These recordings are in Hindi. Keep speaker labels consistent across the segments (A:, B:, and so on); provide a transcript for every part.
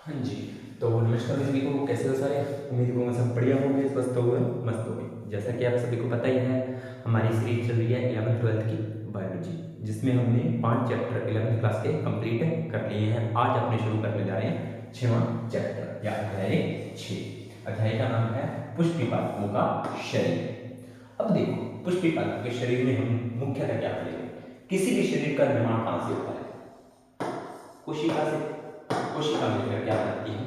A: हाँ जी। तो नमस्कार सभी को, कैसे हो सारे। उम्मीद करूँगा सब बढ़िया होंगे, स्वस्थ होंगे, मस्त होंगे। जैसा कि आप सभी को पता ही है, हमारी सीरीज चल रही है 11th-12th की बायोलॉजी, जिसमें हमने 5 चैप्टर 11th क्लास के कंप्लीट कर लिए हैं। आज अपने शुरू करने जा रहे हैं 6वां चैप्टर या अध्याय 6। अध्याय का नाम है पुष्पी पादपों का शरीर। अब देखो, पुष्पी पादपों के शरीर में हम मुख्यतः क्या पढ़ेंगे। किसी भी शरीर का निर्माण कहाँ से होता है? कोशिका से। कोशिका मिलकर क्या बनाती है?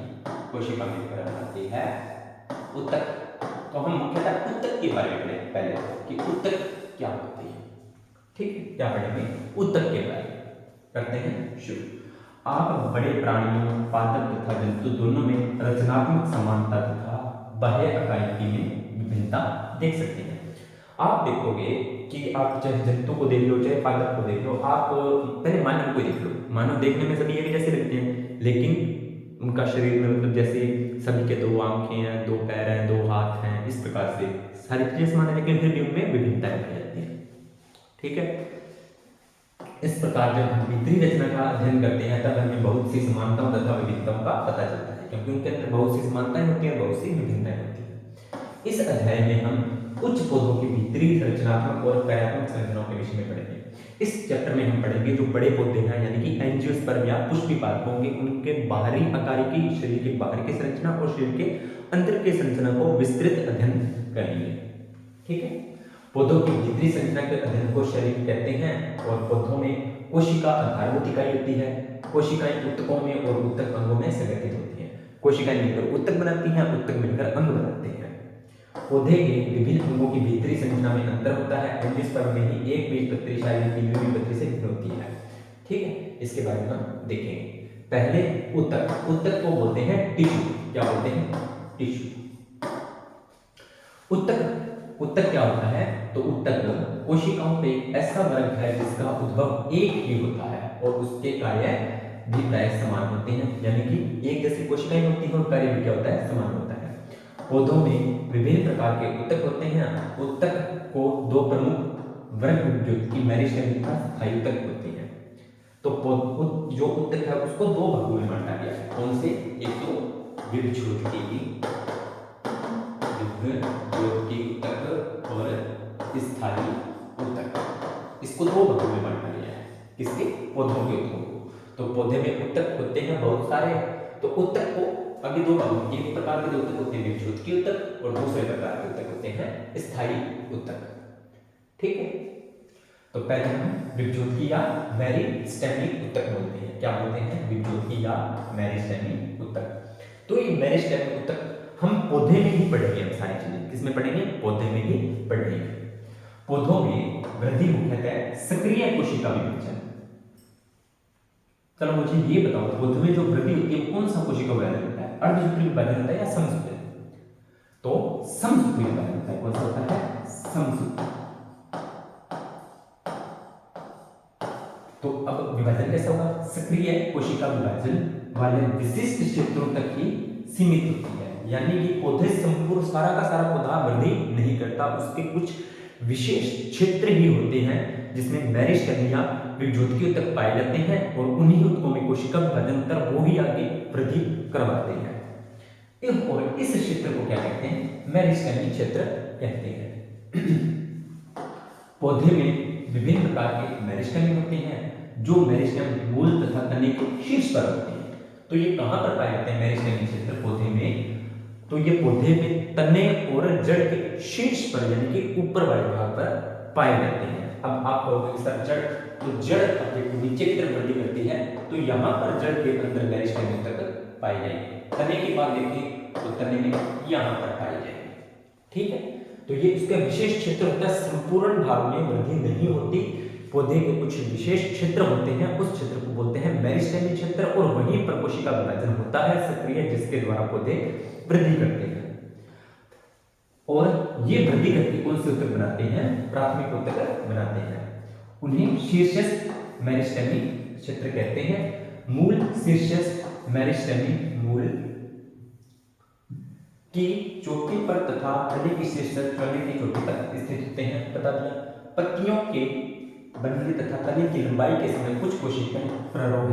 A: कोशिका मिलकर बनाती है ऊतक। तो हम मुख्यतः ऊतक के बारे में पढ़ेंगे पहले कि ऊतक क्या होती है। ठीक है, क्या पढ़ेंगे? ऊतक के बारे में। करते हैं शुरू। आप बड़े प्राणियों, पादप तथा जंतु दोनों में रचनात्मक समानता तथा बाह्य आकारिकी में विभिन्नता देख सकते हैं। आप देखोगे कि आप चाहे जंतु को देख लो, चाहे पादप को देख लो, आप पहले मानव को देख लो। मानव देखने में सभी एक जैसे लगते हैं, लेकिन उनका शरीर में मतलब जैसे सभी के 2 आंखें हैं, 2 पैर हैं, 2 हाथ हैं, इस प्रकार से सारी चीजें समान है, लेकिन फिर भी उनमें विभिन्नताएं पाई जाती हैं। ठीक है, इस प्रकार जब हम भीतरी रचना का अध्ययन करते हैं तब हमें बहुत सी समानताओं तथा विभिन्नताओं का पता चलता है, क्योंकि उनके अंदर बहुत सी समानताएं होती हैं, बहुत सी विभिन्नताएं होती हैं। इस अध्याय में हम उच्च पौधों की भीतरी रचनात्मक और कार्यात्मक संरचनाओं के विषय में पढ़ेंगे। इस चैप्टर में हम पढ़ेंगे जो बड़े पौधे हैं, यानी कि एंजियोस्पर्म या पुष्पी पादप होंगे, उनके बाहरी आकारिकी, शरीर के बाहर की संरचना और शरीर के अंदर की संरचना को विस्तृत अध्ययन करेंगे। ठीक है, पौधों की भीतरी संरचना के अध्ययन को शरीर कहते हैं। और पौधों में कोशिका आधारभूत इकाई होती है। कोशिकाएं ऊतकों में और ऊतक अंगों में संगठित होती हैं। कोशिकाएं मिलकर ऊतक बनाती हैं, ऊतक मिलकर अंग बनाते हैं। पौधे के विभिन्न अंगों की भीतरी संरचना में अंतर होता है। एंजियोस्पर्म में ही एक बीजपत्री शायद द्विबीजपत्री से भिन्न होती है। ठीक है, इसके बारे में हम देखेंगे। पहले ऊतक। ऊतक को बोलते हैं टिश्यू। क्या बोलते हैं? टिश्यू। ऊतक ऊतक क्या होता है? तो ऊतक कोशिकाओं पे एक ऐसा वर्ग है जिसका उद्भव एक ही होता है और उसके कार्य भी प्राय समान होते हैं, यानी कि एक जैसी कोशिकाएं होती हैं और कार्य भी क्या होता है? समान होता है। पौधों में विभिन्न प्रकार के ऊतक होते हैं। ऊतक को 2 प्रमुख वर्ग विभक्त की मेरिस्टेम तथा स्थायी ऊतक होते हैं। तो जो ऊतक है उसको 2 भागों में बांटा गया है। कौन से? एक तो विभज्योतकी ऊतक और स्थायी ऊतक। इसको 2 भागों में बांटा गया है। किसके? पौधों के ऊतकों को। तो पौधे में ऊतक होते हैं बहुत सारे। तो ऊतक को अभी 2 भागों में, एक प्रकार के ऊतक होते हैं विभज्योतकी ऊतक और दूसरे प्रकार के ऊतक होते हैं स्थायी ऊतक। ठीक है, तो पहले हम विभज्योतकी या मेरिस्टेमिक ऊतक बोलते हैं। क्या बोलते हैं? विभज्योतकी या मेरिस्टेमिक ऊतक। तो ये मेरिस्टेमिक ऊतक हम पौधे में ही पढ़ेंगे। हम सारी चीजें किसमें पढ़ेंगे? पौधे में ही पढ़ेंगे। पौधों में वृद्धि मुख्यतः सक्रिय कोशिका विभाजन। चलो मुझे ये बताओ, पौधे में जो वृद्धि होती है कौन सा कोशिका विभाजन होता है? अर्धसूत्री विभाजन होता है या समसूत्री? तो समसूत्री विभाजन होता है। कौन सा होता है? समसूत्री। तो अब विभाजन कैसा होगा? सक्रिय कोशिका विभाजन वाले विशिष्ट क्षेत्रों तक ही सीमित होती है, यानी कि पौधे संपूर्ण सारा का सारा पौधा वृद्धि नहीं करता, उसके कुछ विशेष क्षेत्र ही होते हैं जिसमें मेरिस्टेम या विभज्योतकी ऊतक पाए जाते हैं और उन्हीं ऊतकों में कोशिका विभाजन कर वो ही आगे वृद्धि करवाते हैं। और इस क्षेत्र को क्या कहते हैं? मेरिस्टेमिक क्षेत्र कहते हैं। पौधे में विभिन्न प्रकार के मेरिस्टेम होते हैं, जो मेरिस्टेम मूल तथा तने के शीर्ष पर होते हैं। तो ये कहां पर पाए जाते हैं मेरिस्टेमिक क्षेत्र पौधे में? तो ये पौधे में तने और जड़ के शीर्ष पर, यानी कि ऊपर वाले भाग पर पाए जाते हैं। अब आप कहोगे सर जड़, तो जड़ अपने नीचे की तरफ वृद्धि करती है, तो यहां पर जड़ के अंदर मेरिस्टेम तक पाई जाएगी। तने की बात देखें तो तने में यहां पर पाई जाएगी। ठीक है, तो ये इसका विशेष क्षेत्र होता है। संपूर्ण भाग में वृद्धि नहीं होती, पौधे के कुछ विशेष क्षेत्र होते हैं, उस क्षेत्र को बोलते हैं मेरिस्टेमिक क्षेत्र और वहीं पर कोशिका विभाजन होता है सक्रिय, जिसके द्वारा पौधे वृद्धि करते हैं। और ये वृद्धि करके कौन से ऊतक बनाते हैं? प्राथमिक ऊतक बनाते हैं। उन्हें शीर्षस्थ मेरिस्टेमिक क्षेत्र कहते हैं। मूल शीर्षस्थ मेरिस्टेमिक मूल की चोटी पर तथा तने की शीर्षस्थ तने की चोटी पर स्थित होते हैं। बता दिया। पत्तियों के बनने तथा तने की लंबाई के समय कुछ कोशिकाएं प्ररोह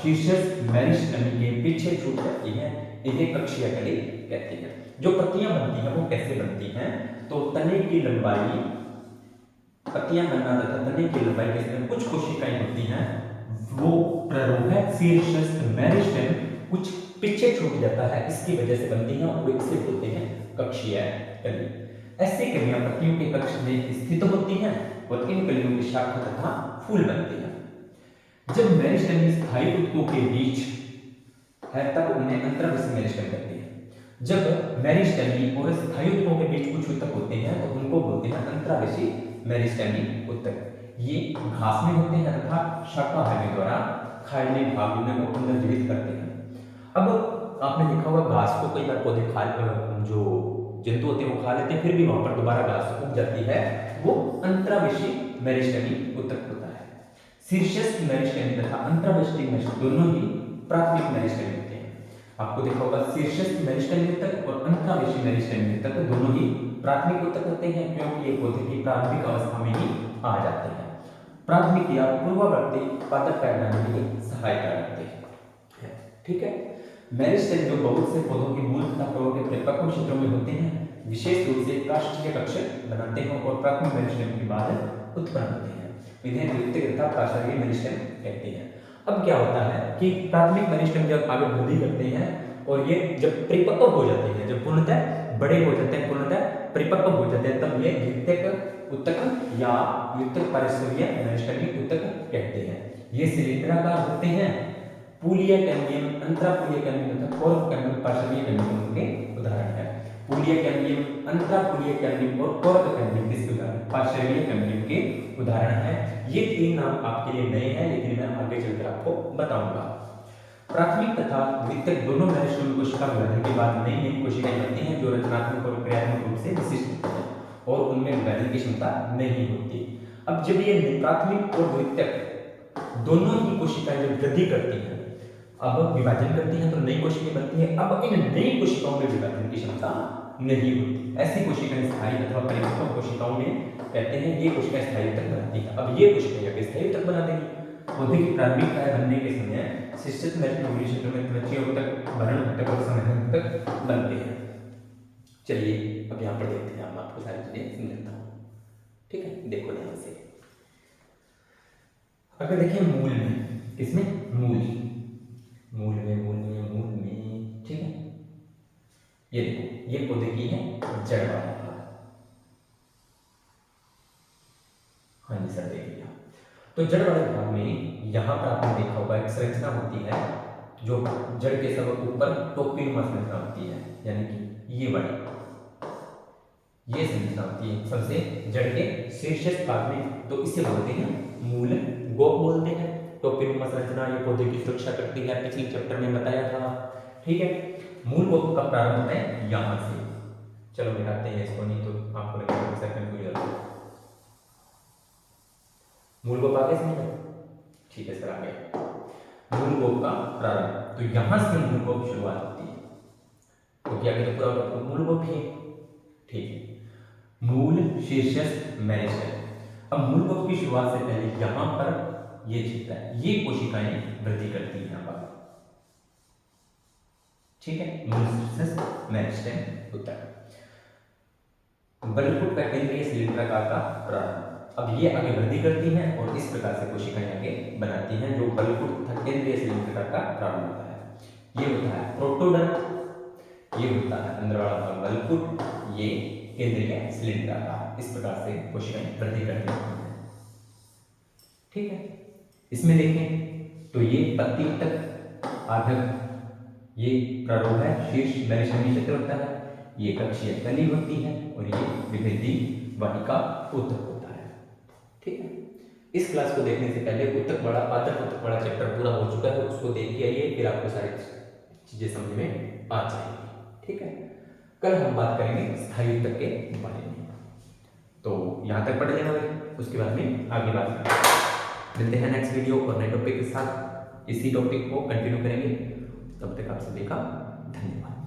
A: शीर्षस्थ मेरिस्टेम के पीछे छूट जाती है, इन्हें कक्षीय कली कहते हैं। जो पत्तियां बनती हैं वो कैसे बनती हैं? तो तने की लंबाई, पत्तियां बनना तथा तने की लंबाई के समय कुछ कोशिकाएं होती हैं वो प्ररोह शीर्षस्थ मेरिस्टेम कुछ पीछे छूट जाता है, इसकी वजह से बनती हैं और इसे बोलते हैं कक्षीय कली। ऐसी कलियां पत्तियों के कक्ष में स्थित होती हैं और इन कलियों की शाखा तथा फूल बनते हैं। जब मेरिस्टेम स्थायी ऊतकों के बीच है तब उन्हें अंतर्वशी मेरिस्टेम कहते हैं। जब मेरिस्टेम और स्थायी ऊतकों के बीच कुछ ऊतक होते हैं तो उनको बोलते हैं अंतर्वशी मेरिस्टेमी ऊतक। ये घास में होते हैं तथा शाकाहारी द्वारा खाए गए भाग को पुनर्जीवित करते हैं। अब आपने देखा होगा घास को कई बार पौधे खा, जो जंतु होते हैं वो खा लेते हैं, फिर भी वहां पर दोबारा घास उग जाती है, वो अंतर्वशी मेरिस्टेमी ऊतक होता है। शीर्षस्थ मेरिस्टेम तथा अंतर्वशी मेरिस्टेम दोनों ही प्राथमिक मेरिस्टेम होते हैं। आपको देखा होगा शीर्षस्थ मेरिस्टेम ऊतक और अंतर्वशी मेरिस्टेम ऊतक दोनों ही प्राथमिक ऊतक होते हैं, क्योंकि ये पौधे की प्राथमिक अवस्था में ही आ जाते हैं। प्राथमिक या पूर्ववर्ती पादप पैदावार में सहायता करते हैं। ठीक है, मेरिस्टेम जो बहुत से पौधों की मूल तथा प्रवाह के परिपक्व क्षेत्रों में होते हैं, विशेष रूप से काष्ठीय कक्ष बनाते हैं और प्राथमिक मेरिस्टेम के बाद उत्पन्न होते हैं। इन्हें द्वितीयक तथा पार्श्वीय मेरिस्टेम कहते हैं। अब क्या होता है कि प्राथमिक मेरिस्टेम जब आगे वृद्धि करते हैं और ये जब परिपक्व हो जाते हैं, जब पूर्णतः बड़े हो जाते हैं, पूर्णतः परिपक्व हो जाते हैं, तब ये द्वितीयक ऊतक या द्वितीयक पार्श्वीय मेरिस्टेमिक ऊतक कहते हैं। ये सिलिंडराकार होते हैं। पूलीय कैम्बियम, अंतरापूलीय कैम्बियम तथा कोर्क कैम्बियम पार्श्वीय कैम्बियम के उदाहरण है। पूलीय कैम्बियम, अंतरापूलीय कैम्बियम और कोर्क कैम्बियम किसके उदाहरण? पार्श्वीय कैम्बियम के उदाहरण है। ये तीन नाम आपके लिए नए हैं, लेकिन मैं आगे चलकर आपको बताऊंगा। प्राथमिक तथा द्वितीयक दोनों मेरिस्टेम कोशिका विभाजन के बाद नई नई कोशिकाएं बनती हैं जो रचनात्मक और क्रियात्मक रूप से विशिष्ट होती हैं और उनमें विभाजन की क्षमता नहीं होती। अब जब ये प्राथमिक और द्वितीयक दोनों ही कोशिकाएं जब वृद्धि करती हैं, अब विभाजन करती हैं तो नई कोशिकाएं बनती हैं। अब इन नई कोशिकाओं में विभाजन की क्षमता नहीं होती। ऐसी कोशिकाएं स्थायी अथवा परिपक्व कोशिकाओं में कहते हैं ये कोशिकाएं स्थायी तक बनाती हैं। अब ये कोशिकाएं स्थायी तक बना देंगी। पौधे की प्रारंभिक काय बनने के समय शिष्टित मेरिस्टेम क्षेत्र में त्वचीय ऊतक, भरण ऊतक और संवहन ऊतक बनते हैं। चलिए अब यहाँ पर देखते हैं, मैं आपको सारी चीजें समझाता हूँ। ठीक है, देखो ध्यान से। अगर देखिए मूल में, किसमें? मूल में, ठीक है, ये देखो, ये पौधे की है जड़ वाला भाग। हाँ जी सर, देख लिया। तो जड़ वाले भाग में यहाँ पर आपने देखा होगा एक संरचना होती है जो जड़ के सब ऊपर टोपीनुमा संरचना होती है, यानी कि ये वाली ये संरचना होती है सबसे जड़ के शीर्षस्थ भाग में, तो इसे बोलते हैं मूल गोप बोलते हैं। टोपीनुमा संरचना ये पौधे की सुरक्षा करती है, पिछले चैप्टर में बताया था। ठीक है, मूल गोप का प्रारंभ होता है यहाँ से। चलो मिटाते हैं इसको, नहीं तो आपको लगेगा सर कंफ्यूज हो जाएगा। मूल गोप आगे समझ में? ठीक है सर, आगे मूल गोप का प्रारंभ, तो यहां से मूल गोप शुरुआत होती है, क्योंकि आगे तो पूरा मूल गोप ही। ठीक है, मूल शीर्षस्थ मेरिस्टेम। अब मूल गोप की शुरुआत से पहले यहां पर ये क्षेत्र है, ये कोशिकाएं वृद्धि करती हैं। अब ठीक है, मूल शीर्षस्थ मेरिस्टेम ऊतक। बलकुट का केंद्रीय सिलिंडराकार का प्रारंभ। अब ये आगे वृद्धि करती हैं और इस प्रकार से कोशिकाएं आगे बनाती हैं, जो बलकुट तथा केंद्रीय सिलिंडराकार का प्रारंभ होता है। ये होता है प्रोटोडर्म, ये होता है अंदर वाला भाग बलकुट, ये केंद्रीय सिलिंडराकार। इस प्रकार से कोशिकाएं वृद्धि करती हैं। ठीक है, इसमें देखें तो ये पत्ती तक आधक, ये प्ररोह है, शीर्ष मेरिस्टेमी क्षेत्र होता है, ये कक्षीय कली होती है और ये विभेदी वाहिका ऊतक होता है। ठीक है, इस क्लास को देखने से पहले ऊतक बड़ा, पादप ऊतक बड़ा चैप्टर पूरा हो चुका है, उसको देख के आइए, फिर आपको सारी चीजें समझ में आ जाएंगी। ठीक है, कल हम बात करेंगे स्थायी ऊतक के बारे में, तो यहाँ तक पढ़ लेना भाई, उसके बाद में आगे बात करेंगे। मिलते हैं नेक्स्ट वीडियो और नए टॉपिक के साथ, इसी टॉपिक को कंटिन्यू करेंगे। तब तक आप सभी का धन्यवाद।